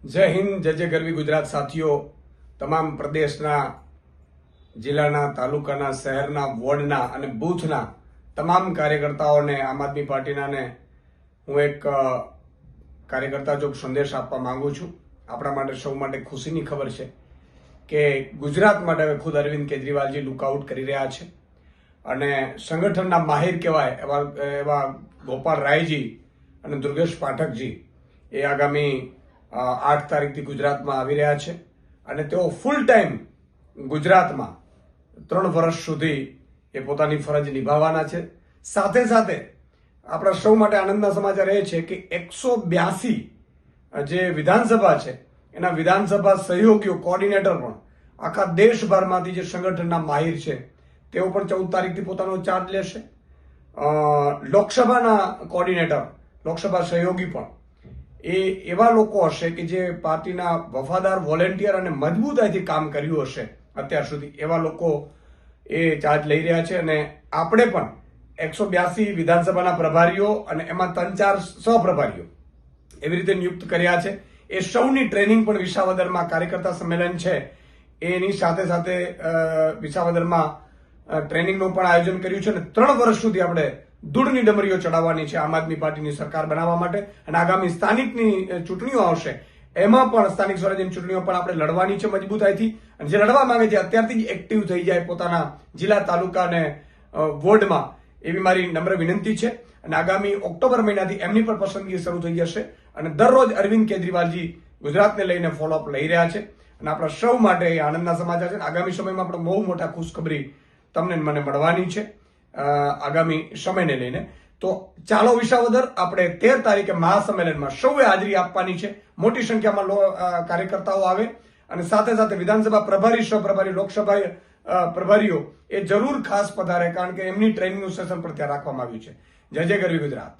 જય હિન્દ, જય જય ગરવી ગુજરાત સાથીઓ. તમામ પ્રદેશના, જિલ્લાના, તાલુકાના, શહેરના, વોર્ડના અને બૂથના તમામ કાર્યકર્તાઓને, આમ આદમી પાર્ટીનાને હું એક કાર્યકર્તા જોગ સંદેશ આપવા માંગુ છું. આપણા માટે, સૌ માટે ખુશીની ખબર છે કે ગુજરાત માટે હવે ખુદ અરવિંદ કેજરીવાલજી લુકઆઉટ કરી રહ્યા છે અને સંગઠનના માહિર કહેવાય એવા ગોપાલ રાયજી અને દુર્ગેશ પાઠકજી એ આગામી 8 તારીખથી ગુજરાતમાં આવી રહ્યા છે અને તેઓ ફૂલ ટાઈમ ગુજરાતમાં 3 વર્ષ સુધી એ પોતાની ફરજ નિભાવવાના છે. સાથે સાથે આપણા સૌ માટે આનંદના સમાચાર એ છે કે 182 જે વિધાનસભા છે એના વિધાનસભા સહયોગીઓ, કોર્ડિનેટર પણ આખા દેશભરમાંથી જે સંગઠનના માહિર છે તેઓ પણ 14 તારીખથી પોતાનો ચાર્જ લેશે. લોકસભાના કોર્ડિનેટર, લોકસભા સહયોગી પણ એ એવા લોકો હશે કે જે પાર્ટીના વફાદાર વોલેન્ટિયર અને મજબૂતાઈથી કામ કર્યું હશે અત્યાર સુધી, એવા લોકો એ ચાર્જ લઈ રહ્યા છે. અને આપણે પણ 182 વિધાનસભાના પ્રભારીઓ અને એમાં 3-4 સહપ્રભારીઓ એવી રીતે નિયુક્ત કર્યા છે. એ સૌની ટ્રેનિંગ પણ વિસાવદરમાં કાર્યકર્તા સંમેલન છે એની સાથે સાથે વિસાવદરમાં ટ્રેનિંગનું પણ આયોજન કર્યું છે અને 3 વર્ષ સુધી આપણે ધૂળની ડમરીઓ ચડાવવાની છે આમ આદમી પાર્ટીની સરકાર બનાવવા માટે. અને આગામી સ્થાનિકની ચૂંટણીઓ આવશે એમાં પણ, સ્થાનિક સ્વરાજ્યની ચૂંટણીઓ પણ આપણે લડવાની છે મજબૂતાઈથી. અને જે લડવા માંગે છે અત્યારથી જ એક્ટિવ થઈ જાય પોતાના જિલ્લા, તાલુકા અને વોર્ડમાં, એવી મારી નમ્ર વિનંતી છે. અને આગામી ઓક્ટોબર મહિનાથી એમની પણ પસંદગી શરૂ થઈ જશે અને દરરોજ અરવિંદ કેજરીવાલજી ગુજરાતને લઈને ફોલોઅપ લઈ રહ્યા છે અને આપણા સૌ માટે એ આનંદના સમાચાર છે. આગામી સમયમાં આપણે બહુ મોટા ખુશખબરી તમને મને મળવાની છે આગામી સમયને લઈને. તો ચાલો વિસાવદર, આપણે 13 તારીખે મહાસંમેલનમાં સૌએ હાજરી આપવાની છે. મોટી સંખ્યામાં કાર્યકર્તાઓ આવે અને સાથે સાથે વિધાનસભા પ્રભારી, સહપ્રભારી, લોકસભા પ્રભારીઓ એ જરૂર ખાસ પધારે, કારણ કે એમની ટ્રેનિંગનું સેશન પણ ત્યાં રાખવામાં આવ્યું છે. જય જય ગરવી ગુજરાત.